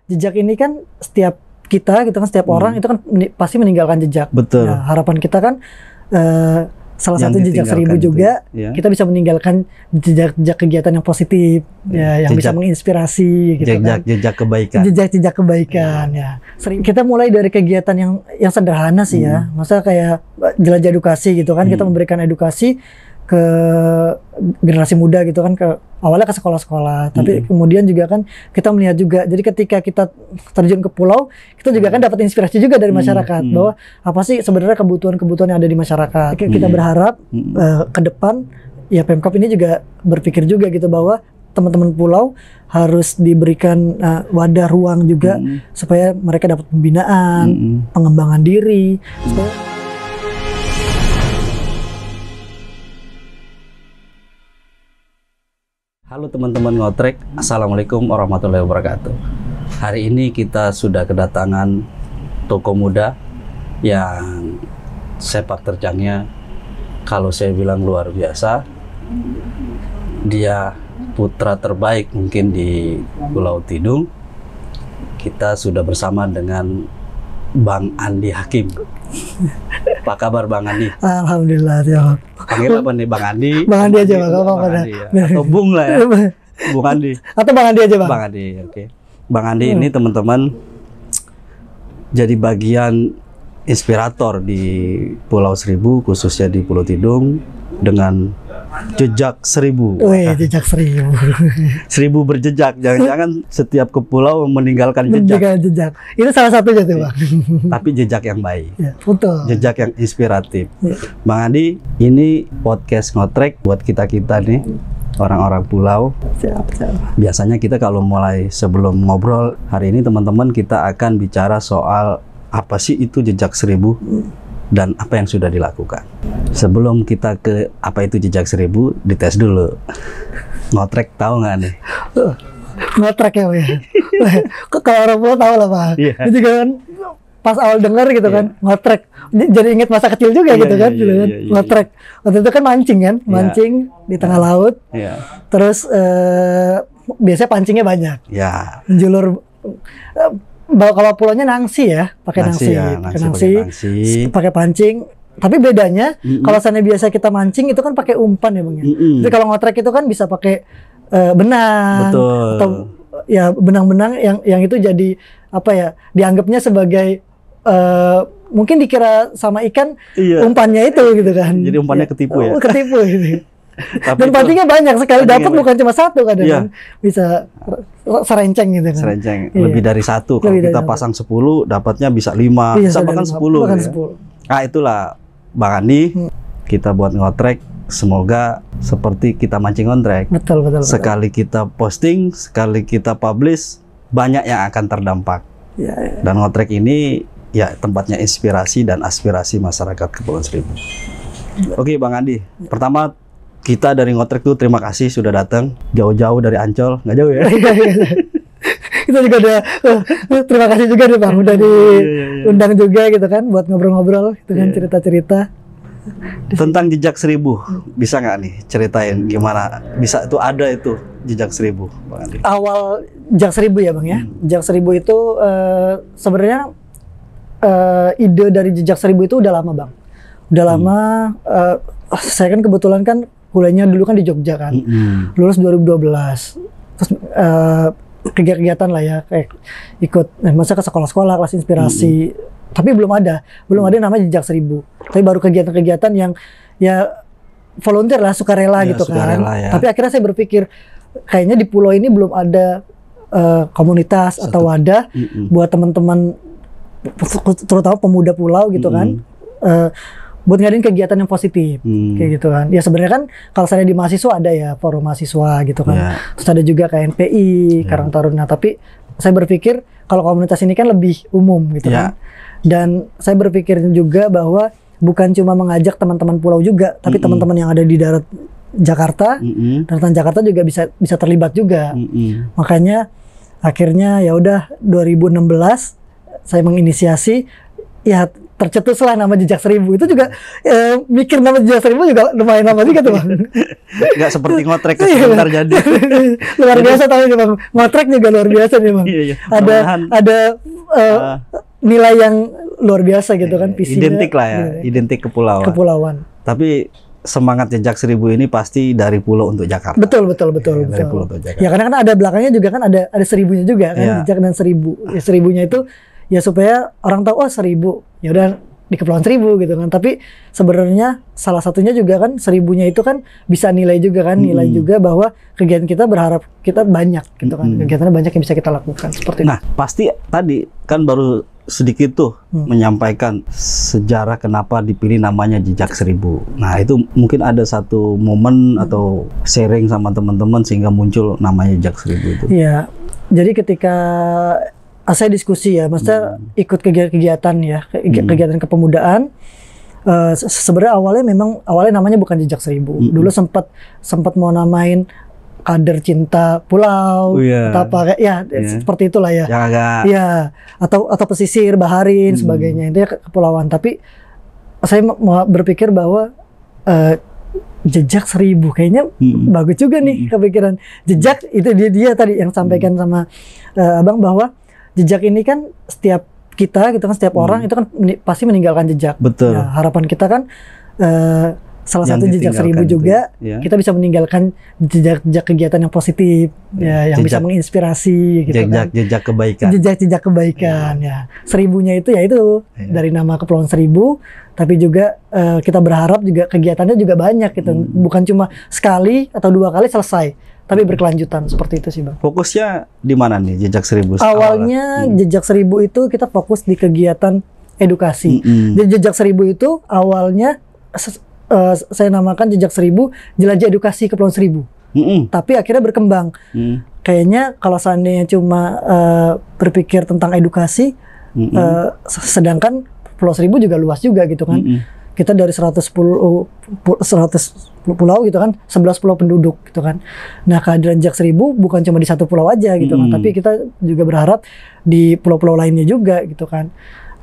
jejak ini kan setiap kita gitu kan, setiap orang itu kan pasti meninggalkan jejak. Betul. Nah, harapan kita kan salah Yang satu jejak 1000 ditinggalkan juga itu, ya. kita bisa meninggalkan jejak kegiatan yang positif, ya, yang bisa menginspirasi gitu kan. Jejak kebaikan. Jejak kebaikan ya. Kita mulai dari kegiatan yang sederhana sih ya. Masa kayak jelajah edukasi gitu kan, kita memberikan edukasi ke generasi muda gitu kan, ke awalnya ke sekolah-sekolah, tapi kemudian juga kan kita melihat juga, jadi ketika kita terjun ke pulau, kita juga kan dapat inspirasi juga dari masyarakat bahwa apa sih sebenarnya kebutuhan-kebutuhan yang ada di masyarakat. Kita berharap ke depan ya Pemkab ini juga berpikir juga gitu bahwa teman-teman pulau harus diberikan wadah ruang juga supaya mereka dapat pembinaan, pengembangan diri. Halo teman-teman ngotrek, Assalamualaikum warahmatullahi wabarakatuh. Hari ini kita sudah kedatangan tokoh muda yang sepak terjangnya kalau saya bilang luar biasa. Dia putra terbaik mungkin di Pulau Tidung. Kita sudah bersama dengan Bang Andi Hakim. Apa kabar Bang Andi? Alhamdulillah ya. Panggil apa nih Bang Andi? Bang Andi aja Bang, apa-apa. Atau Bung lah ya. Bung Andi. Atau Bang Andi aja Bang. Bang Andi, oke. Bang Andi ini teman-teman jadi bagian inspirator di Pulau Seribu, khususnya di Pulau Tidung dengan jejak 1000. Wih, jejak 1000. 1000 berjejak. Jangan-jangan setiap ke pulau meninggalkan jejak. Jejak. Itu salah satunya tuh Bang. Tapi jejak yang baik. Ya, betul. Jejak yang inspiratif. Ya. Bang Andi, ini podcast ngotrek buat kita-kita nih, orang-orang pulau. Siap. Biasanya kita kalau mulai sebelum ngobrol, hari ini teman-teman kita akan bicara soal apa sih itu jejak 1000 dan apa yang sudah dilakukan. Sebelum kita ke apa itu jejak 1000, dites dulu. Ngotrek tahu nggak nih? Ngotrek ya Bang. Kalau orang pulau tahu lah Pak. Iya. Itu juga kan pas awal dengar gitu kan, ngotrek. Jadi inget masa kecil juga gitu kan, ngotrek. Waktu itu kan mancing kan, mancing di tengah laut. Iya. Terus biasanya pancingnya banyak. Ya. Menjulur kalau pulaunya nangsi ya, pakai nangsi, pakai pancing. Tapi bedanya kalau sana biasa kita mancing itu kan pakai umpan ya Bang ya. Jadi kalau ngotrek itu kan bisa pakai benang. Betul. Atau ya benang-benang yang itu jadi apa ya? Dianggapnya sebagai mungkin dikira sama ikan umpannya itu gitu kan. Jadi umpannya ketipu ya. Ketipu gitu. Tapi dan pancingnya banyak sekali dapat, bukan cuma satu kadang kan. Bisa serenceng gitu kan. Serenceng, lebih dari satu. Kalau kita pasang 10, dapatnya bisa 5, bisa bahkan 10. Nah itulah Bang Andi, kita buat ngotrek, semoga seperti kita mancing ngotrek. Betul. Sekali kita posting, sekali kita publish, banyak yang akan terdampak. Ya. Dan ngotrek ini ya tempatnya inspirasi dan aspirasi masyarakat Kepulauan Seribu. Oke Bang Andi, pertama kita dari ngotrek tuh terima kasih sudah datang jauh-jauh dari Ancol, nggak jauh ya? Kita juga udah terima kasih juga nih Bang, udah diundang juga gitu kan buat ngobrol-ngobrol gitu kan, cerita-cerita tentang jejak 1000. Bisa nggak nih ceritain gimana bisa itu ada itu jejak 1000 Bang Andi? Awal jejak 1000 ya Bang ya. Jejak 1000 itu sebenarnya ide dari jejak 1000 itu udah lama Bang. Udah lama. Saya kan kebetulan kan kuliahnya dulu kan di Jogja kan. Lulus 2012. Terus kegiatan lah ya, kayak ikut masa ke sekolah-sekolah kelas inspirasi. Tapi belum ada namanya jejak 1000. Tapi baru kegiatan-kegiatan yang ya volunteer lah, sukarela gitu kan. Ya. Tapi akhirnya saya berpikir kayaknya di pulau ini belum ada komunitas atau wadah buat teman-teman, terutama pemuda pulau gitu kan. Buat ngadain kegiatan yang positif kayak gitu kan. Ya sebenarnya kan kalau saya di mahasiswa ada ya forum mahasiswa gitu kan. Terus ada juga KNPI, Karang Taruna. Tapi saya berpikir kalau komunitas ini kan lebih umum gitu kan. Dan saya berpikir juga bahwa bukan cuma mengajak teman-teman pulau juga, tapi teman-teman yang ada di darat Jakarta, daratan Jakarta juga bisa terlibat juga. Makanya akhirnya ya udah 2016 saya menginisiasi ya tercetuslah nama Jejak Seribu. Itu juga mikir nama Jejak Seribu juga lumayan lama juga tuh Bang. Nggak seperti ngotrek sebentar jadi. Luar biasa tapi Bang. Ngotrek juga luar biasa nih Bang. Iya. Ada nilai yang luar biasa gitu kan, visinya. Identik lah ya, identik kepulauan. Tapi semangat Jejak Seribu ini pasti dari pulau untuk Jakarta. Betul. Dari pulau untuk Jakarta. Ya karena kan ada belakangnya juga kan ada seribunya juga kan, Jejak dan Seribu. Ya, seribunya itu ya supaya orang tahu seribu. Ya udah di Kepulauan Seribu gitu kan. Tapi sebenarnya salah satunya juga kan seribunya itu kan bisa nilai juga kan, nilai juga bahwa kegiatan kita berharap kita banyak gitu kan. Kegiatannya banyak yang bisa kita lakukan seperti itu. Nah, pasti tadi kan baru sedikit tuh menyampaikan sejarah kenapa dipilih namanya Jejak Seribu. Nah, itu mungkin ada satu momen atau sharing sama teman-teman sehingga muncul namanya Jejak Seribu itu. Iya. Jadi ketika saya diskusi ya, maksudnya ikut kegiatan ya, kegiatan kepemudaan. Sebenarnya awalnya namanya bukan Jejak Seribu. Dulu sempat mau namain Kader Cinta Pulau atau apa seperti itulah ya. Yang agak atau pesisir, baharin sebagainya. Itu ya kepulauan. Tapi saya mau berpikir bahwa Jejak Seribu kayaknya bagus juga nih kepikiran. Jejak itu dia tadi yang sampaikan sama Abang bahwa jejak ini kan setiap kita gitu kan, setiap orang itu kan pasti meninggalkan jejak. Betul. Ya, harapan kita kan salah yang satu Jejak Seribu juga kita bisa meninggalkan jejak kegiatan yang positif yang bisa menginspirasi gitu jejak kebaikan. Jejak kebaikan ya. Seribunya itu dari nama Kepulauan Seribu, tapi juga kita berharap juga kegiatannya juga banyak gitu. Bukan cuma sekali atau 2 kali selesai, tapi berkelanjutan seperti itu sih Bang. Fokusnya di mana nih Jejak Seribu? Awalnya Jejak Seribu itu kita fokus di kegiatan edukasi. Jadi Jejak Seribu itu awalnya saya namakan Jejak Seribu Jelajah Edukasi Kepulauan Seribu. Tapi akhirnya berkembang. Kayaknya kalau seandainya cuma berpikir tentang edukasi, sedangkan Pulau Seribu juga luas juga gitu kan. Kita dari 100 pulau gitu kan, 11 pulau penduduk gitu kan. Nah, kehadiran Jejak Seribu bukan cuma di satu pulau aja gitu kan, tapi kita juga berharap di pulau-pulau lainnya juga gitu kan.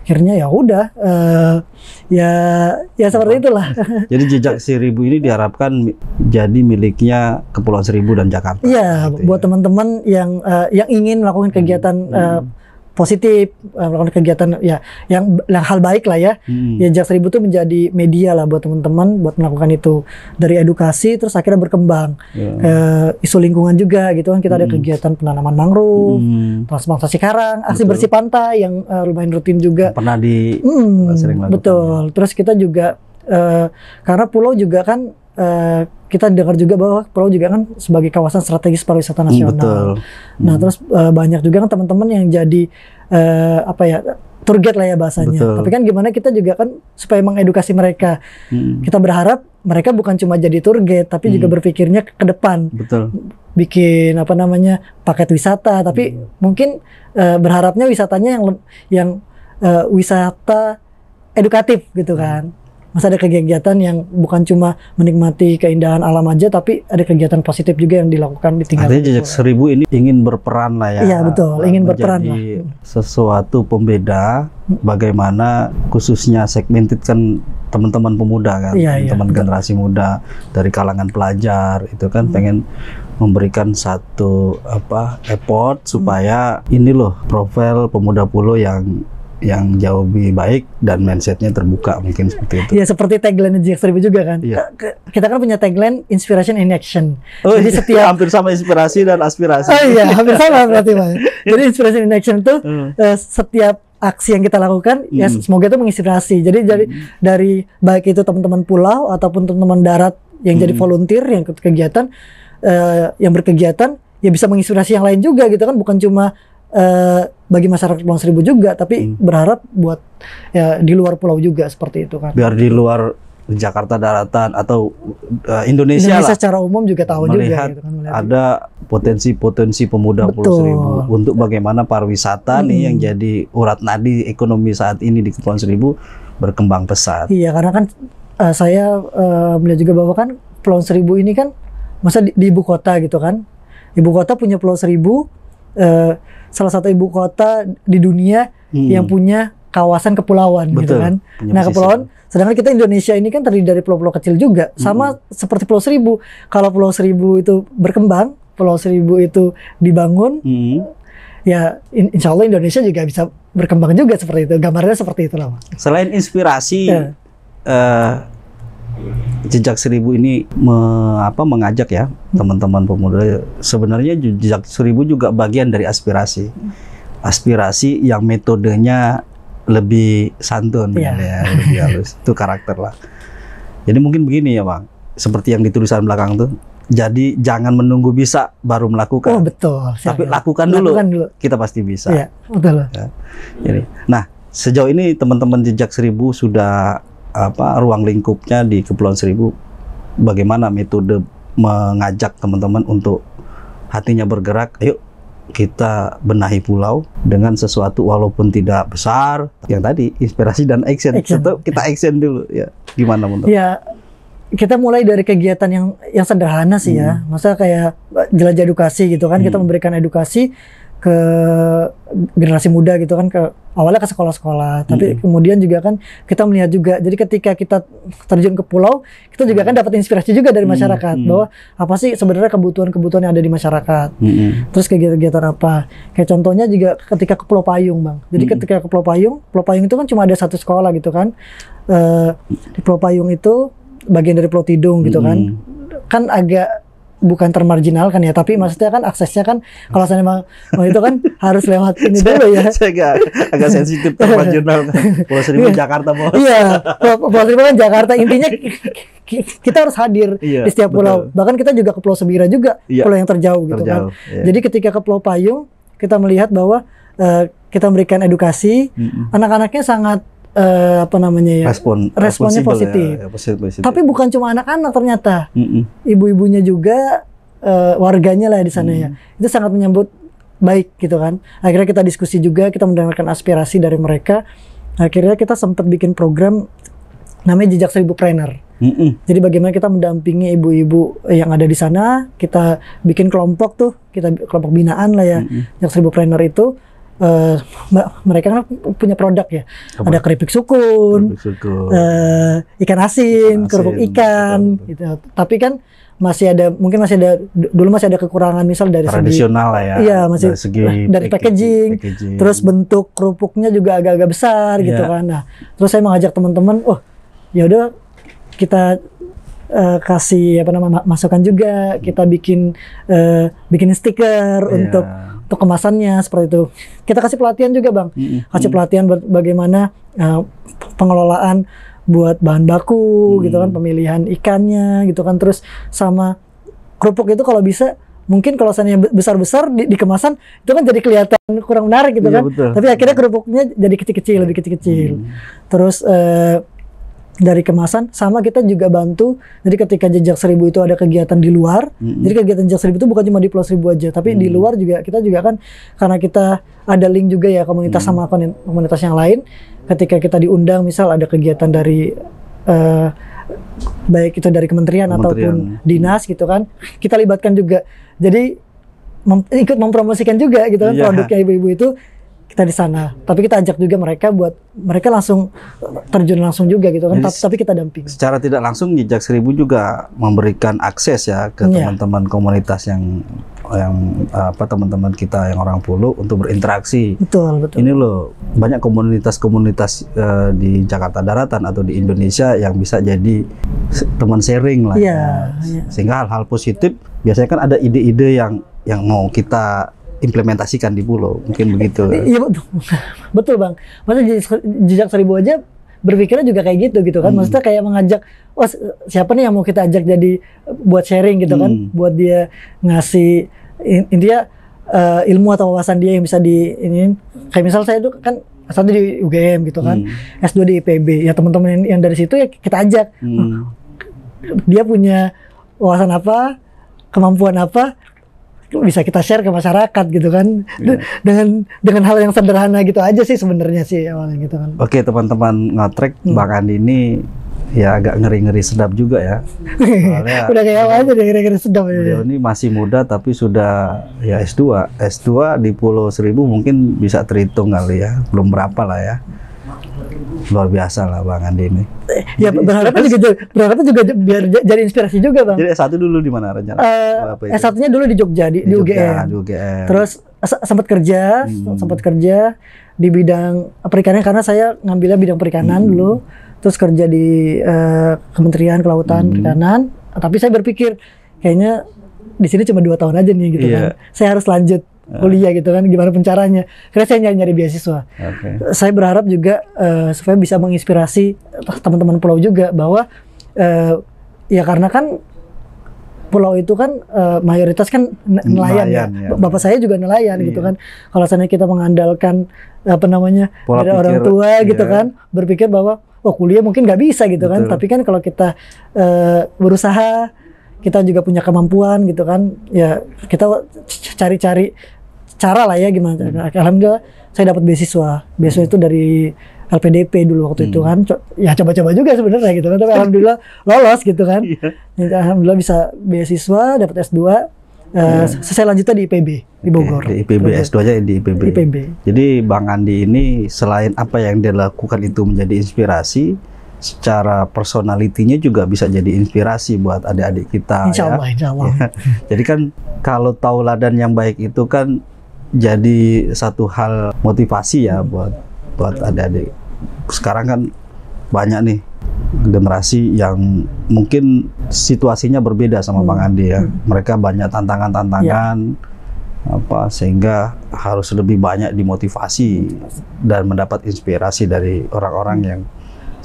Akhirnya ya udah ya seperti itulah. Jadi Jejak Seribu ini diharapkan jadi miliknya Kepulauan Seribu dan Jakarta. Iya, gitu buat teman-teman yang ingin melakukan kegiatan positif, melakukan kegiatan yang hal baik lah ya. Ya Jejak Seribu itu menjadi media lah buat teman-teman buat melakukan itu, dari edukasi terus akhirnya berkembang isu lingkungan juga gitu kan. Kita ada kegiatan penanaman mangrove, transplantasi karang, aksi bersih pantai yang lumayan rutin juga. Pernah sering lakukan. Betul. Terus kita juga karena pulau juga kan kita dengar juga bahwa pulau juga kan sebagai kawasan strategis pariwisata nasional. Betul. Nah, terus banyak juga kan teman-teman yang jadi tour guide lah ya bahasanya. Betul. Tapi kan gimana kita juga kan supaya mengedukasi mereka. Kita berharap mereka bukan cuma jadi tour guide, tapi juga berpikirnya ke depan. Betul. Bikin paket wisata, tapi mungkin berharapnya wisatanya yang wisata edukatif gitu kan. Masa ada kegiatan yang bukan cuma menikmati keindahan alam aja, tapi ada kegiatan positif juga yang dilakukan di tingkat. Artinya Jejak Seribu ini ingin berperan lah ya. Iya betul, ingin berperan lah. Sesuatu pembeda, bagaimana khususnya segmented kan teman-teman pemuda kan, teman generasi muda dari kalangan pelajar itu kan pengen memberikan satu effort supaya ini loh profil pemuda pulau yang jauh lebih baik dan mindsetnya terbuka, mungkin seperti itu. Ya seperti tagline Jejak Seribu juga kan. Kita kan punya tagline Inspiration in Action. Jadi setiap hampir sama inspirasi dan aspirasi. Iya hampir sama berarti Bang. Jadi Inspiration in Action tuh setiap aksi yang kita lakukan ya semoga itu menginspirasi. Jadi dari baik itu teman-teman pulau ataupun teman-teman darat yang jadi volunteer yang ikut kegiatan yang berkegiatan ya bisa menginspirasi yang lain juga gitu kan, bukan cuma bagi masyarakat Kepulauan Seribu juga, tapi berharap buat di luar pulau juga seperti itu kan. Biar di luar Jakarta daratan atau Indonesia lah secara umum juga tahu melihat juga gitu kan, ada potensi-potensi pemuda Pulau Seribu untuk bagaimana pariwisata nih yang jadi urat nadi ekonomi saat ini di Kepulauan Seribu berkembang pesat. Iya, karena kan saya melihat juga bahwa kan Kepulauan Seribu ini kan masa di ibu kota gitu kan. Ibu kota punya Pulau Seribu, salah satu ibu kota di dunia yang punya kawasan kepulauan gitu Betul, kan. punya Nah, pesisir. kepulauan, sedangkan kita Indonesia ini kan terdiri dari pulau-pulau kecil juga, sama seperti Pulau Seribu. Kalau Pulau Seribu itu berkembang, Pulau Seribu itu dibangun, ya insya Allah Indonesia juga bisa berkembang juga seperti itu. Gambarnya seperti itulah, Bang. Selain inspirasi, Ya. Jejak Seribu ini mengajak ya teman-teman pemuda. Sebenarnya Jejak Seribu juga bagian dari aspirasi. Aspirasi yang metodenya lebih santun, Iya. ya, lebih halus. Itu karakter lah. Jadi mungkin begini ya Bang, seperti yang ditulisan belakang tuh. Jadi jangan menunggu bisa baru melakukan. Oh betul. Tapi Siap. lakukan dulu. Lakukan dulu. Kita pasti bisa. Iya, betul. Ya. Jadi, nah sejauh ini teman-teman Jejak Seribu sudah ruang lingkupnya di Kepulauan Seribu, bagaimana metode mengajak teman-teman untuk hatinya bergerak, ayo kita benahi pulau dengan sesuatu walaupun tidak besar, yang tadi inspirasi dan action. Tetap kita action dulu ya. Gimana menurut? Ya, kita mulai dari kegiatan yang sederhana sih ya. Masa kayak jelajah edukasi gitu kan, kita memberikan edukasi ke generasi muda gitu kan, ke awalnya ke sekolah-sekolah, tapi kemudian juga kan kita melihat juga, jadi ketika kita terjun ke pulau, kita juga kan dapat inspirasi juga dari masyarakat bahwa apa sih sebenarnya kebutuhan-kebutuhan yang ada di masyarakat. Terus kegiatan apa? Kayak contohnya juga ketika ke Pulau Payung, Bang. Jadi ketika ke Pulau Payung itu kan cuma ada satu sekolah gitu kan. Di Pulau Payung itu bagian dari Pulau Tidung gitu kan agak bukan termarginal kan ya, tapi maksudnya kan aksesnya kan kalau saya mau itu kan harus lewat ini dulu ya. Saya agak sensitif termarginal. Pulau Seribu Jakarta bos. Iya, Pulau Seribu kan Jakarta. Intinya kita harus hadir di setiap pulau. Bahkan kita juga ke Pulau Sebira juga, pulau yang terjauh gitu kan. Jadi ketika ke Pulau Payung, kita melihat bahwa kita memberikan edukasi, anak-anaknya sangat responnya positif. Ya, positif. Tapi bukan cuma anak-anak ternyata, ibu-ibunya juga warganya lah di sana ya. Itu sangat menyambut baik gitu kan. Akhirnya kita diskusi juga, kita mendengarkan aspirasi dari mereka. Akhirnya kita sempat bikin program namanya Jejak Seribu Trainer. Jadi bagaimana kita mendampingi ibu-ibu yang ada di sana, kita bikin kelompok tuh, kita kelompok binaan lah ya. Jejak Seribu Trainer itu mereka kan punya produk ya. Ada keripik sukun, ikan asin, kerupuk ikan gitu. Tapi kan mungkin masih ada kekurangan, misal dari tradisional lah ya. Iya, masih dari packaging. Terus bentuk kerupuknya juga agak-agak besar gitu kan. Nah, terus saya mengajak teman-teman, ya udah kita kasih masukan juga, kita bikin stiker untuk kemasannya seperti itu. Kita kasih pelatihan juga, Bang. Kasih pelatihan bagaimana pengelolaan buat bahan baku gitu kan, pemilihan ikannya gitu kan, terus sama kerupuk itu kalau bisa mungkin kalau misalnya besar-besar di kemasan itu kan jadi kelihatan kurang menarik gitu kan. Betul. Tapi akhirnya kerupuknya jadi kecil-kecil, lebih kecil-kecil. Terus dari kemasan sama kita juga bantu. Jadi ketika Jejak Seribu itu ada kegiatan di luar, jadi kegiatan Jejak Seribu itu bukan cuma di Pulau Seribu aja, tapi di luar juga kita juga kan, karena kita ada link juga ya komunitas sama komunitas yang lain. Ketika kita diundang, misal ada kegiatan dari baik itu dari kementerian ataupun dinas gitu kan, kita libatkan juga. Jadi ikut mempromosikan juga gitu kan produknya ibu-ibu itu. Kita di sana, tapi kita ajak juga mereka buat mereka langsung terjun langsung juga gitu kan. Tapi kita damping. Secara tidak langsung Jejak Seribu juga memberikan akses ya ke teman-teman komunitas yang teman-teman kita yang orang Pulau untuk berinteraksi. Betul. Ini loh, banyak komunitas-komunitas di Jakarta Daratan atau di Indonesia yang bisa jadi teman sharing lah. Sehingga hal-hal positif biasanya kan ada ide-ide yang mau kita implementasikan di pulau, mungkin begitu. Iya betul Bang. Maksudnya Jejak Seribu aja berpikirnya juga kayak gitu kan. Maksudnya kayak mengajak, siapa nih yang mau kita ajak jadi buat sharing gitu kan, buat dia ngasih intinya ilmu atau wawasan dia yang bisa ini. Kayak misal saya itu kan S1 di UGM gitu kan, S2 di IPB. Ya teman-teman yang dari situ ya kita ajak. Dia punya wawasan apa, kemampuan apa, bisa kita share ke masyarakat gitu kan. Dengan hal yang sederhana gitu aja sih sebenarnya sih awalnya gitu kan. Oke teman-teman Ngotrek, Bang Andi ini ya agak ngeri-ngeri sedap juga ya. Soalnya udah kayak apa aja deh ngeri-ngeri sedap. Beliau ini masih muda tapi sudah ya S2 di Pulau Seribu, mungkin bisa terhitung kali ya, belum berapa lah ya. Luar biasa lah Bang Andi ini. Ya berharapnya juga biar jadi inspirasi juga Bang. Jadi S1 dulu di mana rencana? S1-nya dulu di Jogja di UGM. Di UGM. Terus sempat kerja di bidang perikanan karena saya ngambilnya bidang perikanan dulu. Terus kerja di Kementerian Kelautan Perikanan. Tapi saya berpikir kayaknya di sini cuma 2 tahun aja nih gitu kan. Saya harus lanjut kuliah gitu kan, gimana pun caranya. Karena saya nyari beasiswa. Saya berharap juga supaya bisa menginspirasi teman-teman pulau juga bahwa ya karena kan pulau itu kan mayoritas kan nelayan ya. Bapak saya juga nelayan gitu kan. Kalau seandainya kita mengandalkan pola dari orang tua gitu kan, berpikir bahwa kuliah mungkin nggak bisa gitu kan. Tapi kan kalau kita berusaha, kita juga punya kemampuan gitu kan, ya kita cari-cari cara lah ya gimana. Alhamdulillah saya dapat beasiswa itu dari LPDP dulu waktu itu kan, ya coba-coba juga sebenarnya gitu kan, tapi alhamdulillah lolos gitu kan. Alhamdulillah bisa beasiswa, dapat S2. Saya lanjutnya di IPB di Bogor. Di IPB S2-nya di IPB. Jadi Bang Andi ini selain apa yang dia lakukan itu menjadi inspirasi, secara personalitinya juga bisa jadi inspirasi buat adik-adik kita. Insya Allah. Ya. Jadi kan kalau tauladan yang baik itu kan jadi satu hal motivasi ya buat adik-adik. Sekarang kan banyak nih generasi yang mungkin situasinya berbeda sama Bang Andi ya. Mereka banyak tantangan-tantangan sehingga harus lebih banyak dimotivasi dan mendapat inspirasi dari orang-orang yang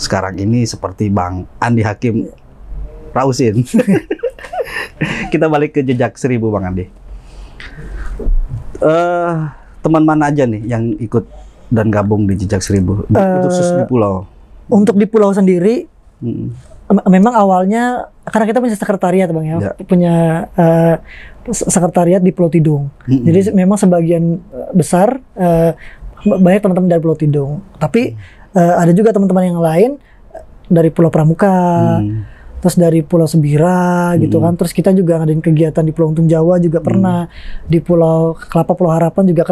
sekarang ini seperti Bang Andi Hakim Rausin. Kita balik ke jejak 1000 Bang Andi. Teman mana aja nih yang ikut dan gabung di jejak 1000 khusus di pulau? Untuk di pulau sendiri, memang awalnya karena kita punya sekretariat Bang ya, punya sekretariat di Pulau Tidung. Jadi memang sebagian besar banyak teman-teman dari Pulau Tidung. Tapi ada juga teman-teman yang lain dari Pulau Pramuka, terus dari Pulau Sebira gitu kan. Terus kita juga ngadain kegiatan di Pulau Untung Jawa juga pernah, di Pulau Kelapa, Pulau Harapan juga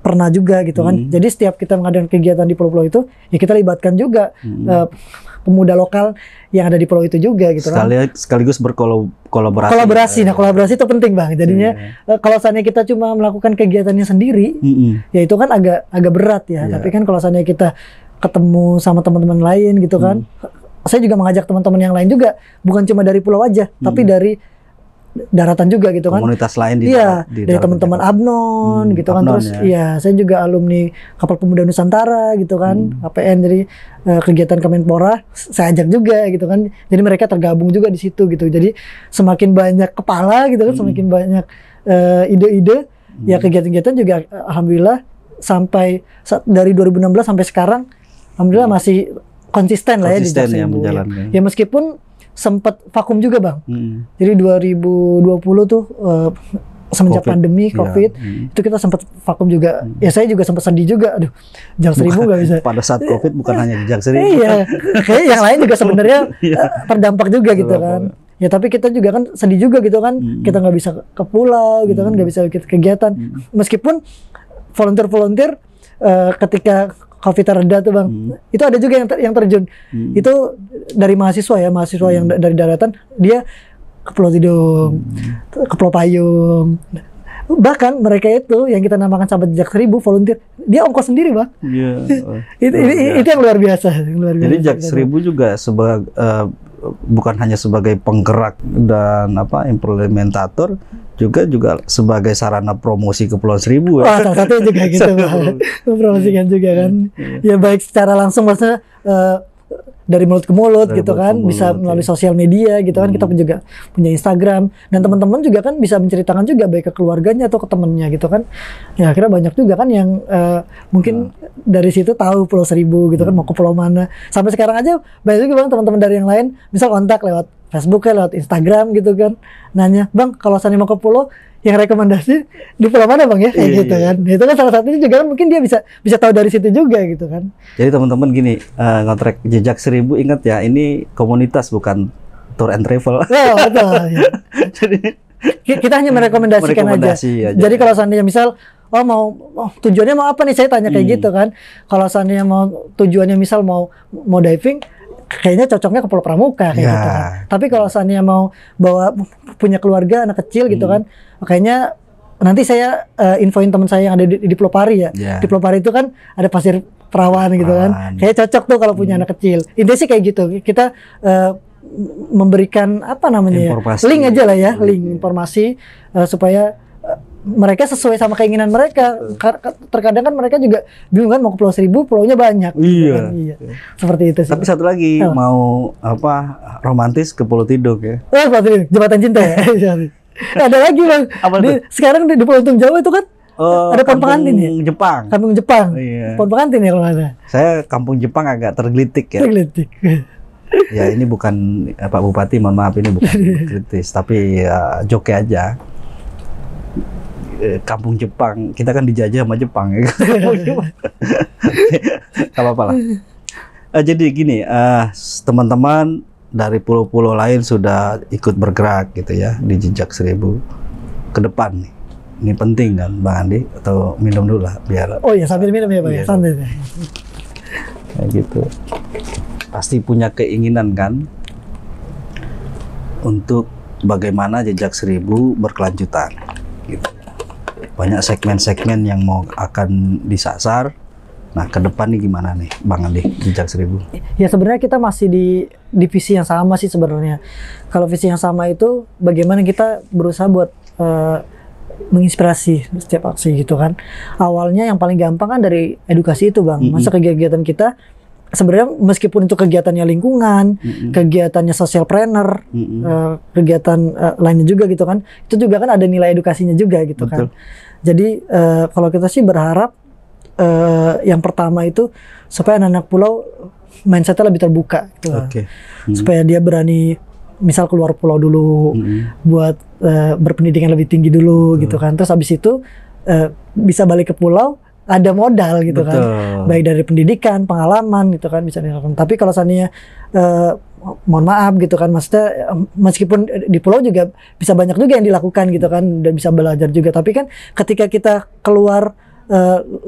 pernah juga gitu kan. Jadi setiap kita mengadakan kegiatan di pulau-pulau itu, ya kita libatkan juga pemuda lokal yang ada di pulau itu juga gitu kan. Sekaligus berkolaborasi. Kolaborasi itu penting Bang. Jadinya kalau seandainya kita cuma melakukan kegiatannya sendiri, ya itu kan agak berat ya. Tapi kan kalau seandainya kita ketemu sama teman-teman lain gitu kan, saya juga mengajak teman-teman yang lain juga, bukan cuma dari pulau aja, tapi dari daratan juga gitu kan. Komunitas lain dari teman-teman Abnon gitu kan. Terus saya juga alumni Kapal Pemuda Nusantara gitu kan, KPN. Jadi kegiatan Kemenpora saya ajak juga gitu kan. Jadi mereka tergabung juga di situ gitu. Jadi semakin banyak kepala gitu kan, semakin banyak ide-ide. Ya kegiatan-kegiatan juga alhamdulillah sampai dari 2016 sampai sekarang alhamdulillah masih konsisten lah ya di jejak 1000. Ya meskipun sempat vakum juga Bang. Jadi 2020 tuh semenjak pandemi COVID itu kita sempat vakum juga. Ya saya juga sempat sedih juga. Aduh, jejak 1000 nggak bisa. Pada saat COVID bukan hanya jejak 1000. Iya, kayak yang lain juga sebenarnya terdampak juga gitu kan. Ya tapi kita juga kan sedih juga gitu kan. Kita nggak bisa ke pulau gitu kan, nggak bisa kegiatan. Meskipun volunteer ketika COVID reda tuh Bang, itu ada juga yang terjun. Itu dari mahasiswa yang dari daratan, dia ke Pulau Tidung, ke Pulau Payung. Bahkan mereka itu yang kita namakan sahabat jejak 1000 volunteer, dia ongkos sendiri Bang. Itu yang luar biasa. Jadi jejak 1000 juga bukan hanya sebagai penggerak dan implementator, juga sebagai sarana promosi ke Pulau 1000 ya. Wah, salah satunya juga gitu Bang. Mempromosikan juga kan. Ya baik secara langsung maksudnya dari mulut ke mulut gitu kan, bisa melalui sosial media gitu kan. Kita juga punya Instagram, dan teman-teman juga kan bisa menceritakan juga baik ke keluarganya atau ke temennya gitu kan. Ya akhirnya banyak juga kan yang mungkin dari situ tahu Pulau 1000 gitu kan, mau ke pulau mana. Sampai sekarang aja banyak juga Bang teman-teman dari yang lain bisa kontak lewat Facebook, lewat Instagram gitu kan, nanya, Bang kalau seandainya mau ke pulau yang rekomendasi di pulau mana Bang ya, kayak gitu kan. Itu kan salah satunya juga kan, mungkin dia bisa tahu dari situ juga gitu kan. Jadi teman-teman gini, ngontrak jejak 1000, ingat ya, ini komunitas bukan tour and travel. Betul ya. Jadi kita hanya merekomendasikan aja. Jadi kalau seandainya misal tujuannya mau apa nih, saya tanya kayak gitu kan. Kalau seandainya mau tujuannya misal mau diving, kayaknya cocoknya ke Pulau Pramuka kayak gitu kan. Tapi kalau seandainya mau bawa punya keluarga anak kecil gitu kan, kayaknya nanti saya infoin teman saya yang ada di Pulau Pari ya. Di Pulau Pari itu kan ada pasir perawan gitu kan. Kayak cocok tuh kalau punya anak kecil. Intinya sih kayak gitu. Kita memberikan apa namanya informasi. Link aja lah ya, link informasi supaya mereka sesuai sama keinginan mereka. Terkadang kan mereka juga bingung kan mau ke Pulau Seribu, pulaunya banyak. Iya. Kan? Iya. Seperti itu sih. Tapi satu lagi mau apa romantis ke Pulau Tidung ya. Pulau Tidung, Jembatan Cinta ya. Ada lagi Bang. Sekarang di Pulau Untung Jawa itu kan ada pohon pengantin ya. Jepang. Kampung Jepang. Iya. Pohon pengantin ya kalau ada. Saya kampung Jepang agak tergelitik ya. Tergelitik. Ya ini bukan Pak Bupati, mohon maaf ini bukan kritis, tapi ya joke aja. Kampung Jepang, kita kan dijajah sama Jepang ya. Gak apa-apa lah. Jadi gini, teman-teman dari pulau-pulau lain sudah ikut bergerak gitu ya di Jejak Seribu ke depan nih. Ini penting kan Bang Andi, atau minum dulu lah biar. Oh iya, sambil minum ya Bang. Iya, santai. Kayak gitu. Pasti punya keinginan kan untuk bagaimana Jejak Seribu berkelanjutan gitu. Banyak segmen-segmen yang akan disasar. Nah, ke depan nih gimana nih Bang Andi, Jejak Seribu? Ya sebenarnya kita masih di visi yang sama sih sebenarnya. Kalau visi yang sama itu bagaimana kita berusaha buat menginspirasi setiap aksi gitu kan. Awalnya yang paling gampang kan dari edukasi itu Bang. Masa kegiatan kita sebenarnya meskipun itu kegiatannya lingkungan, kegiatannya socialpreneur, kegiatan lainnya juga gitu kan. Itu juga kan ada nilai edukasinya juga gitu. Betul. Kan. Jadi kalau kita sih berharap yang pertama itu supaya anak-anak pulau mindsetnya lebih terbuka gitu. Supaya dia berani misal keluar pulau dulu buat berpendidikan lebih tinggi dulu gitu kan. Terus habis itu bisa balik ke pulau ada modal gitu. Betul. Kan. Baik dari pendidikan, pengalaman gitu kan bisa dilakukan. Tapi kalau seandainya mohon maaf gitu kan, maksudnya meskipun di pulau juga bisa banyak juga yang dilakukan gitu kan, dan bisa belajar juga. Tapi kan ketika kita keluar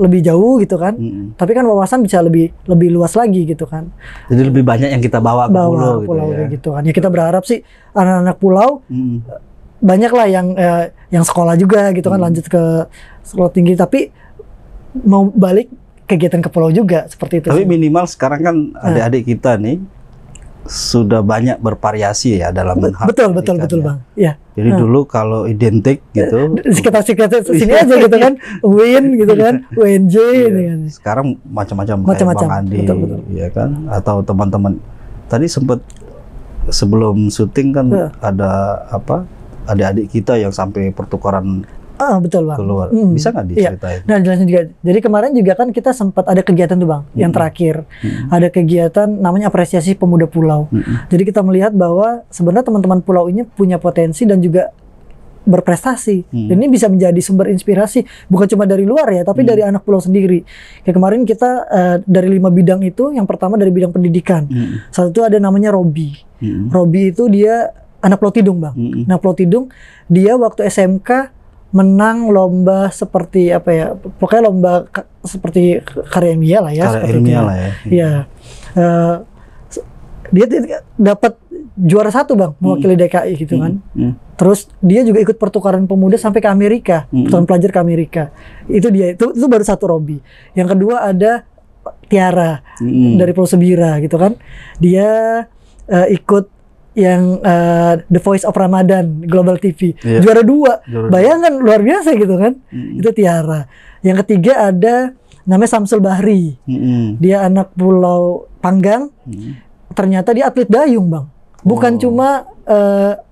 lebih jauh gitu kan, tapi kan wawasan bisa lebih luas lagi gitu kan. Jadi lebih banyak yang kita bawa ke pulau gitu kan. Ya kita berharap sih anak-anak pulau banyak lah yang sekolah juga gitu kan, lanjut ke sekolah tinggi, tapi mau balik kegiatan ke pulau juga seperti itu. Tapi sih. Minimal sekarang kan adik-adik kita nih sudah banyak bervariasi ya dalam hal betul Bang. Ya. Jadi dulu kalau identik gitu kita sini aja gitu kan, Win gitu kan, WNJ gitu kan. Sekarang macam-macam Bang Andi, ya kan, atau teman-teman. Tadi sempat sebelum syuting kan ada apa? Adik-adik kita yang sampai pertukaran. Betul Bang. Keluar. Bisa nggak diceritain? Nah jelasin juga. Jadi kemarin juga kan kita sempat ada kegiatan tuh Bang, yang terakhir. Ada kegiatan namanya apresiasi pemuda pulau. Jadi kita melihat bahwa sebenarnya teman-teman pulau ini punya potensi dan juga berprestasi. Dan ini bisa menjadi sumber inspirasi, bukan cuma dari luar ya, tapi dari anak pulau sendiri. Kayak kemarin kita dari 5 bidang itu, yang pertama dari bidang pendidikan. Satu itu ada namanya Robi. Robi itu dia anak Pulau Tidung Bang. Anak Pulau Tidung, dia waktu SMK menang lomba seperti apa ya, pokoknya lomba seperti karya ilmiah lah ya. Karya ilmiah lah ya. Iya. Dia dapat juara 1 Bang, mewakili DKI gitu kan. Terus dia juga ikut pertukaran pemuda sampai ke Amerika, pertukaran pelajar ke Amerika. Itu dia, itu baru satu Robi. Yang kedua ada Tiara dari Pulau Sebira gitu kan. Dia ikut yang The Voice of Ramadan Global TV, juara 2. Bayangkan luar biasa gitu kan. Itu Tiara. Yang ketiga ada namanya Samsul Bahri. Dia anak Pulau Panggang. Ternyata dia atlet dayung Bang. Bukan cuma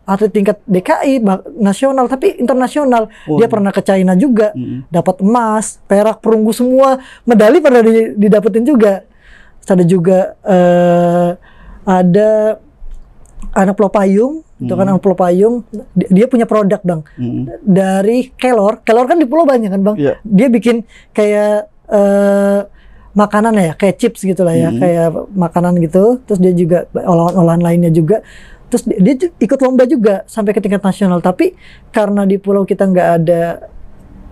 atlet tingkat DKI nasional, tapi internasional. Dia pernah ke China juga, dapat emas, perak, perunggu, semua medali pernah didapetin juga. Terus ada juga ada anak Pulau Payung, itu kan anak Pulau Payung, dia punya produk Bang, dari kelor kan di pulau banyak kan Bang, dia bikin kayak makanan ya, kayak chips gitu lah ya, kayak makanan gitu, terus dia juga olahan-olahan lainnya juga, terus dia ikut lomba juga sampai ke tingkat nasional. Tapi karena di pulau kita nggak ada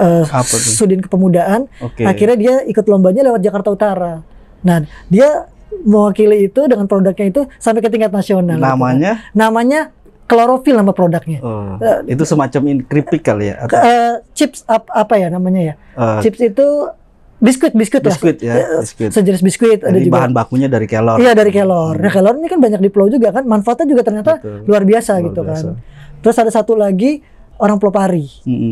Apa tuh? Sudin Kepemudaan. Oke. Akhirnya dia ikut lombanya lewat Jakarta Utara. Nah, dia mewakili itu dengan produknya itu sampai ke tingkat nasional. Namanya? Gitu. Namanya klorofil nama produknya. Oh, itu semacam keripik kali ya? Atau? Chips apa ya namanya ya? Chips itu biskuit biskuit lah. Ya, biskuit. Sejenis biskuit. Jadi ada juga bahan bakunya dari kelor. Iya, dari kelor. Nah, kelor ini kan banyak di pulau juga kan, manfaatnya juga ternyata luar biasa gitu kan. Terus ada satu lagi orang Pulau Pari.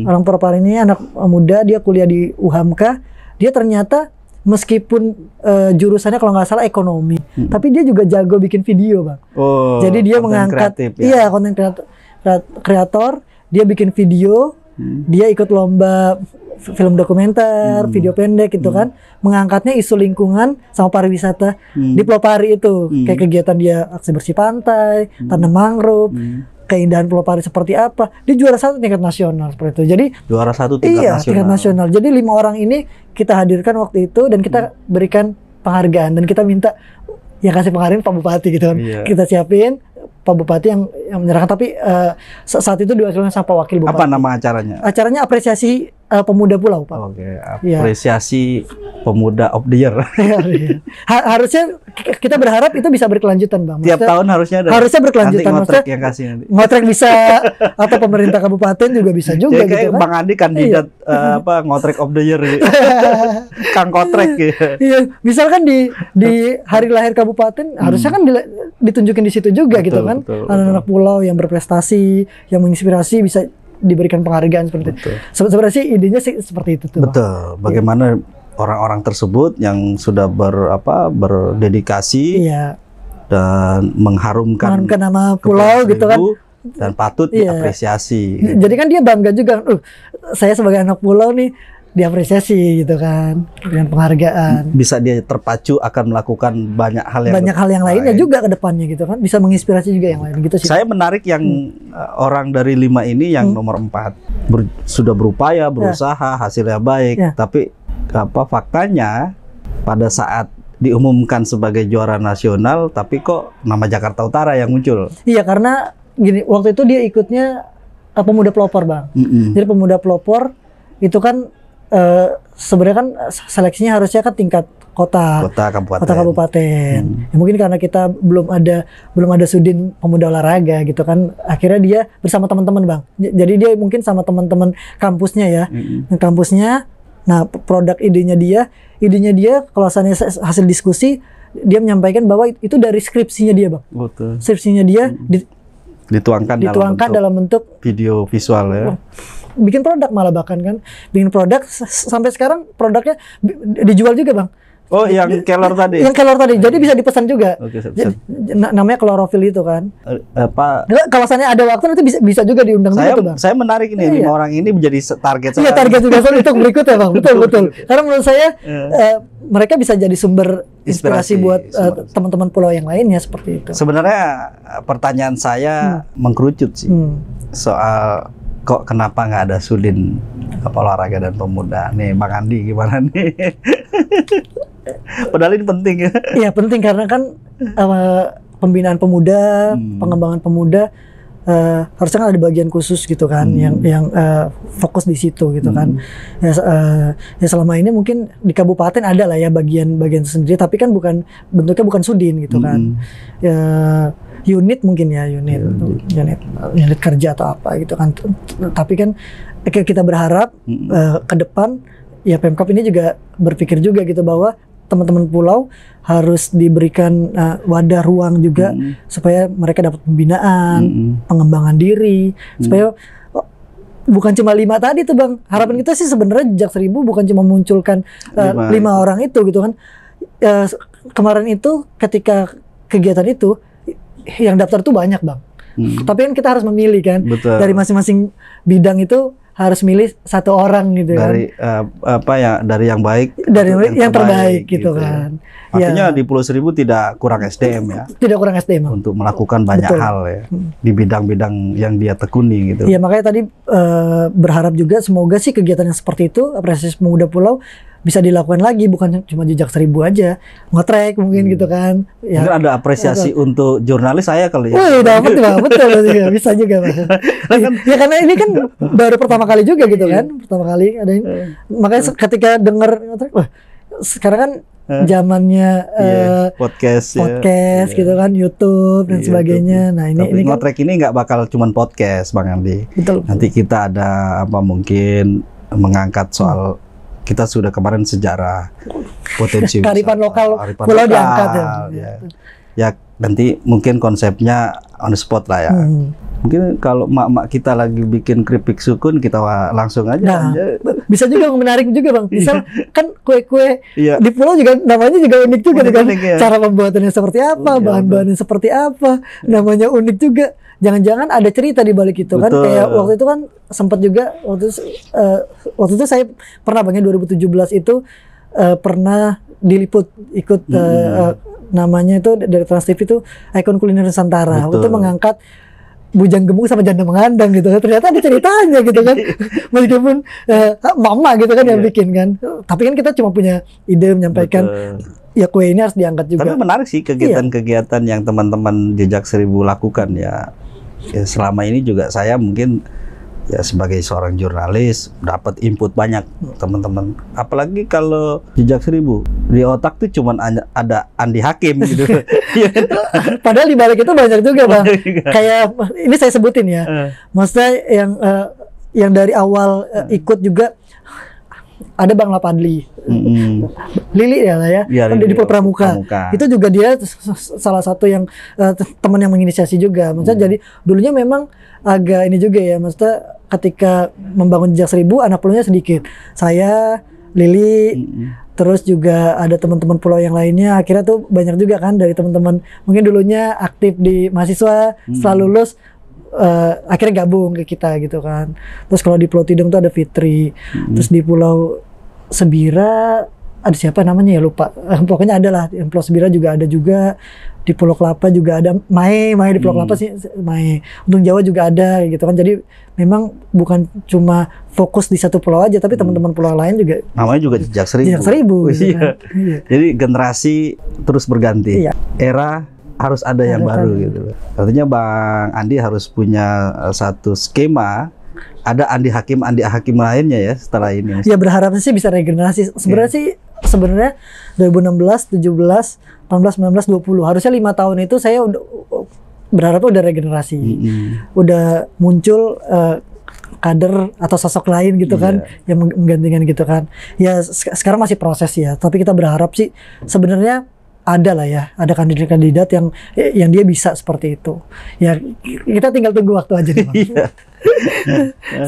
Orang Pulau Pari ini anak muda, dia kuliah di UHAMKA. Dia ternyata meskipun jurusannya kalau nggak salah ekonomi, tapi dia juga jago bikin video, Bang. Oh, jadi dia mengangkat kreatif, ya? Iya, konten kreator, dia bikin video, dia ikut lomba film dokumenter, video pendek gitu kan, mengangkatnya isu lingkungan sama pariwisata di Pulau Pari itu, kayak kegiatan dia aksi bersih pantai, tanam mangrove, keindahan Pulau Pari seperti apa. Dia juara 1 tingkat nasional seperti itu. Jadi juara 1 tingkat nasional. Tingkat nasional. Jadi 5 orang ini kita hadirkan waktu itu dan kita berikan penghargaan dan kita minta yang kasih penghargaan Pak Bupati gitu kan. Kita siapin Pak Bupati yang menyerahkan, tapi saat itu diwakilkan sama Pak Wakil Bupati. Apa nama acaranya? Acaranya apresiasi pemuda pulau, Pak. Oke, apresiasi pemuda of the year. Harusnya kita berharap itu bisa berkelanjutan, Bang. Tiap tahun harusnya ada. Harusnya berkelanjutan. Nanti ngotrek yang kasih nanti. Ngotrek bisa, atau pemerintah kabupaten juga bisa juga kayak gitu kan. Bang Andi kandidat ngotrek of the year. Kang Kotrek gitu. Iya, misalkan di hari lahir kabupaten harusnya kan ditunjukin di situ juga gitu kan. Anak-anak pulau yang berprestasi, yang menginspirasi bisa diberikan penghargaan seperti itu. Sebenarnya sih idenya sih seperti itu tuh. Betul. Bagaimana orang-orang tersebut yang sudah berdedikasi dan mengharumkan nama pulau gitu kan, dan patut diapresiasi. Jadi kan dia bangga juga, saya sebagai anak pulau nih diapresiasi gitu kan dengan penghargaan. Bisa dia terpacu akan melakukan banyak hal yang lainnya juga ke depannya gitu kan, bisa menginspirasi juga yang lain gitu sih. Saya menarik yang orang dari 5 ini yang nomor 4 sudah berupaya, berusaha, hasilnya baik, tapi faktanya pada saat diumumkan sebagai juara nasional, tapi kok nama Jakarta Utara yang muncul. Iya, karena gini, waktu itu dia ikutnya pemuda pelopor, Bang. Jadi pemuda pelopor itu kan sebenarnya kan seleksinya harusnya kan tingkat kota kabupaten. Ya, mungkin karena kita belum ada sudin pemuda olahraga gitu kan, akhirnya dia bersama teman-teman, Bang. Jadi dia mungkin sama teman-teman kampusnya ya, kampusnya. Nah, produk idenya dia kalau misalnya hasil diskusi, dia menyampaikan bahwa itu dari skripsinya dia, Bang. Betul. Skripsinya dia dituangkan dalam bentuk video visual ya. Bikin produk malah bahkan kan, bikin produk sampai sekarang produknya dijual juga, Bang. Oh, yang kelor tadi. Yang kelor tadi. Jadi bisa dipesan juga. Oke, namanya klorofil itu kan. Kalau misalnya ada waktu nanti bisa juga diundang juga tuh, Bang. Saya menarik ini 5 orang ini menjadi target saya. Iya, target juga untuk berikutnya, Bang. Betul. Karena menurut saya mereka bisa jadi sumber inspirasi buat teman-teman pulau yang lainnya seperti itu. Sebenarnya pertanyaan saya mengkerucut sih. Soal kok kenapa nggak ada sudin olahraga dan pemuda? Nih, Bang Andi gimana nih? Padahal ini penting ya. Iya, penting karena kan pembinaan pemuda, pengembangan pemuda harusnya kan ada bagian khusus gitu kan, yang fokus di situ gitu kan. Ya selama ini mungkin di kabupaten ada lah ya bagian sendiri, tapi kan bentuknya bukan sudin gitu kan. Ya, unit mungkin ya, unit kerja atau apa gitu kan. Tapi kan kita berharap ke depan ya Pemkab ini juga berpikir juga gitu bahwa teman-teman pulau harus diberikan wadah ruang juga supaya mereka dapat pembinaan, pengembangan diri, supaya bukan cuma 5 tadi tuh, Bang. Harapan kita sih sebenarnya Jejak Seribu bukan cuma munculkan 5 orang itu gitu kan. Kemarin itu ketika kegiatan itu yang daftar tuh banyak, Bang. Tapi kan kita harus memilih kan. Betul. Dari masing-masing bidang itu harus milih 1 orang gitu dari, kan. Dari yang baik, dari yang terbaik gitu kan. Artinya di Pulau Seribu tidak kurang SDM ya. Tidak kurang SDM. Untuk melakukan banyak hal ya di bidang-bidang yang dia tekuni gitu. Iya, makanya tadi berharap juga semoga sih kegiatan yang seperti itu, apresiasi pemuda pulau bisa dilakukan lagi, bukan cuma jejak 1000 aja, ngotrek mungkin gitu kan. Ya, mungkin ada apresiasi untuk jurnalis saya kali ya. Dapat Bang, betul juga, bisa juga Bang. Ya karena ini kan baru pertama kali juga gitu kan, pertama kali ada ini. Makanya ketika dengar ngotrek, wah sekarang kan zamannya podcast gitu kan, YouTube dan sebagainya. Nah tapi ini ngotrek ini nggak bakal cuman podcast Bang Andi. Betul. Nanti kita ada apa mungkin mengangkat soal kita sudah kemarin sejarah potensi kearifan lokal pulau diangkat ya nanti mungkin konsepnya on the spot lah ya. Mungkin kalau mak-mak kita lagi bikin keripik sukun kita langsung aja. Nah, bisa juga menarik juga Bang. Misal kan kue-kue di pulau juga namanya juga unik juga kan. Cara pembuatannya seperti apa, bahan-bahannya seperti apa, namanya unik juga. Jangan-jangan ada cerita di balik itu. Betul. Kan kayak waktu itu kan sempat juga waktu itu saya pernah Bang, 2017 itu pernah diliput ikut namanya itu dari Trans TV itu Ikon Kuliner Nusantara. Waktu itu mengangkat Bujang Gemuk sama Janda Mengandang gitu kan. Ternyata ada ceritanya gitu kan. Meskipun mama gitu kan yang bikin kan. Tapi kan kita cuma punya ide menyampaikan ya kue ini harus diangkat juga. Tapi menarik sih kegiatan-kegiatan yang teman-teman Jejak 1000 lakukan ya. Selama ini juga saya mungkin ya sebagai seorang jurnalis dapat input banyak teman-teman. Apalagi kalau Jejak 1000 di otak tuh cuman ada Andi Hakim gitu. Padahal di balik itu banyak juga Bang. Kayak ini saya sebutin ya. Maksudnya yang dari awal ikut juga ada Bang Lapadli, Lili ya, di Pramuka. Itu juga dia salah satu yang teman yang menginisiasi juga. Maksudnya jadi dulunya memang agak ini juga ya, maksudnya ketika membangun Jejak 1000 anak pulaunya sedikit. Saya, Lili, terus juga ada teman-teman pulau yang lainnya. Akhirnya tuh banyak juga kan dari teman-teman mungkin dulunya aktif di mahasiswa, setelah lulus akhirnya gabung ke kita gitu kan. Terus kalau di Pulau Tidung tuh ada Fitri, terus di Pulau Sebira ada siapa namanya ya lupa. Pokoknya ada lah. Di Pulau Sebira juga ada juga. Di Pulau Kelapa juga ada Mae di Pulau Kelapa sih Mae. Untung Jawa juga ada gitu kan. Jadi memang bukan cuma fokus di satu pulau aja, tapi teman-teman pulau lain juga. Namanya juga Jejak 1000. Jejak 1000 gitu kan. Jadi generasi terus berganti. Era harus ada yang baru gitu. Artinya Bang Andi harus punya satu skema. Ada Andi Hakim lainnya ya setelah ini. Ya berharapnya sih bisa regenerasi. Sebenarnya 2016, 17, 18, 19, 20 harusnya 5 tahun itu saya berharap udah regenerasi. Udah muncul kader atau sosok lain gitu kan yang menggantikan gitu kan. Ya sekarang masih proses ya, tapi kita berharap sih sebenarnya ada lah ya, ada kandidat-kandidat yang dia bisa seperti itu. Ya kita tinggal tunggu waktu aja nih Bang.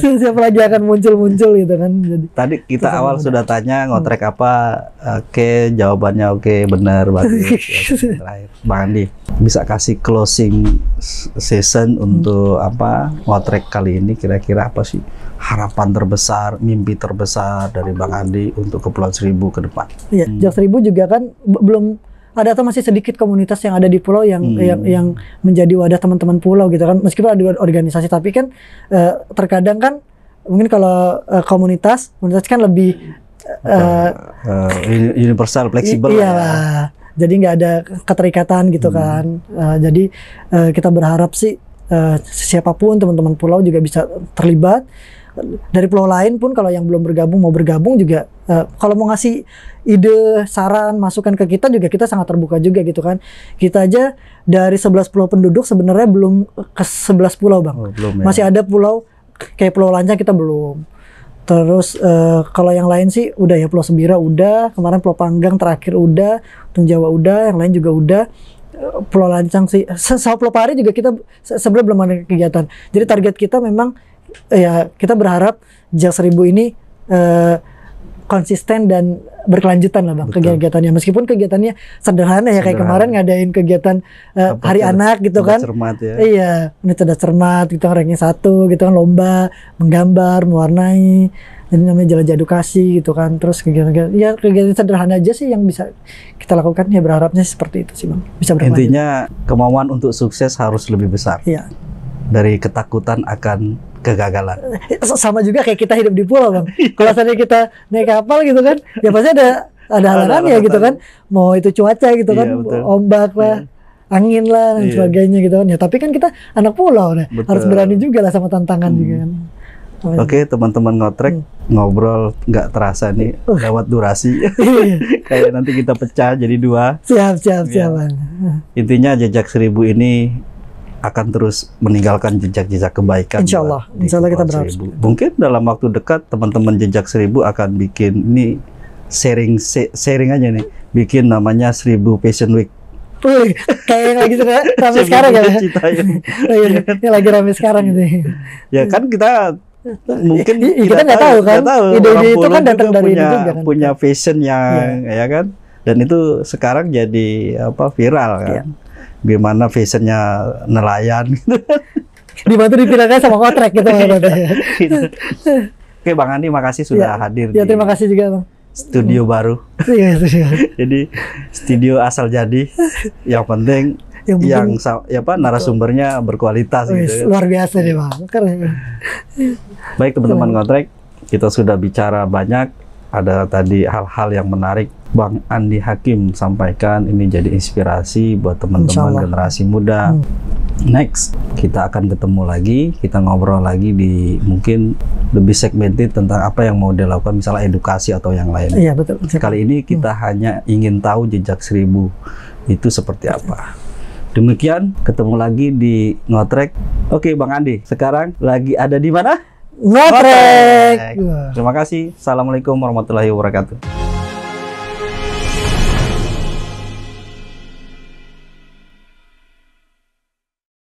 Siapa lagi akan muncul gitu kan. Jadi, tadi kita awal sudah tanya ngotrek apa, oke, jawabannya oke, benar bagus. Terakhir Bang Andi bisa kasih closing season untuk apa ngotrek kali ini, kira-kira apa sih harapan terbesar, mimpi terbesar dari Bang Andi untuk Kepulauan Seribu ke depan? Iya, Jejak 1000 juga kan belum ada atau masih sedikit komunitas yang ada di pulau yang menjadi wadah teman-teman pulau gitu kan. Meskipun ada organisasi, tapi kan terkadang kan mungkin kalau komunitas kan lebih universal, fleksibel. Iya lah. Jadi nggak ada keterikatan gitu kan. Jadi kita berharap sih siapapun teman-teman pulau juga bisa terlibat. Dari pulau lain pun kalau yang belum bergabung mau bergabung juga, kalau mau ngasih ide, saran, masukan ke kita juga kita sangat terbuka juga gitu kan. Kita aja dari 11 pulau penduduk sebenarnya belum ke 11 pulau Bang. Belum, ya. Masih ada pulau kayak Pulau Lancang kita belum. Terus kalau yang lain sih udah ya, Pulau Sebira udah, kemarin Pulau Panggang terakhir udah, Untung Jawa udah, yang lain juga udah. Pulau Lancang sih, sama Pulau Pari juga kita sebenarnya belum ada kegiatan. Jadi target kita memang ya kita berharap Jejak 1000 ini konsisten dan berkelanjutan lah Bang. Betul. Kegiatannya, meskipun kegiatannya sederhana ya, kayak kemarin ngadain kegiatan Hari Anak gitu kan. Cermat ya. Iya, ini cerdas cermat gitu kan, ranking 1 gitu kan, lomba menggambar, mewarnai, jadi namanya jelajah edukasi gitu kan. Terus kegiatan sederhana aja sih yang bisa kita lakukan, ya berharapnya seperti itu sih Bang. Bisa berlanjut. Intinya kemauan untuk sukses harus lebih besar. Iya. Dari ketakutan akan kegagalan. Sama juga kayak kita hidup di pulau, Bang. Kalau seandainya kita naik kapal gitu kan, ya pasti ada halangannya gitu kan. Mau itu cuaca gitu kan, betul. ombak lah, angin lah dan sebagainya gitu kan. Ya tapi kan kita anak pulau nih, harus berani juga lah sama tantangan juga kan. Oke, teman-teman ngotrek, ngobrol nggak terasa nih lewat durasi. Kayak nanti kita pecah jadi 2. Siap, Bang. Intinya Jejak Seribu ini akan terus meninggalkan jejak-jejak kebaikan. Insya Allah kita berharap. Mungkin dalam waktu dekat teman-teman Jejak Seribu akan bikin ini sharing aja nih, bikin namanya 1000 Fashion Week. Wih, kayak yang lagi rame sekarang ya. Ini lagi rame sekarang ini. Ya kan kita mungkin kita nggak tahu kan. Ide-ide itu kan datang dari ini juga kan. Punya fashion yang ya kan. Dan itu sekarang jadi viral kan. Gimana fashionnya nelayan gitu. Dibantu dipilihkan sama ngotrek gitu. Oke Bang Andi, makasih sudah hadir. Ya terima kasih juga Bang. Studio baru. Jadi studio asal jadi. Yang penting narasumbernya berkualitas gitu. Luar biasa deh Bang. Baik teman-teman ngotrek, kita sudah bicara banyak. Ada tadi hal-hal yang menarik Bang Andi Hakim sampaikan, ini jadi inspirasi buat teman-teman generasi muda. Next, kita akan ketemu lagi, kita ngobrol lagi di mungkin lebih segmented tentang apa yang mau dilakukan, misalnya edukasi atau yang lain. Iya betul. Kali ini kita hanya ingin tahu Jejak Seribu itu seperti apa. Demikian, ketemu lagi di Ngotrek. Oke Bang Andi, sekarang lagi ada di mana? Ngotrek. Terima kasih. Assalamualaikum warahmatullahi wabarakatuh.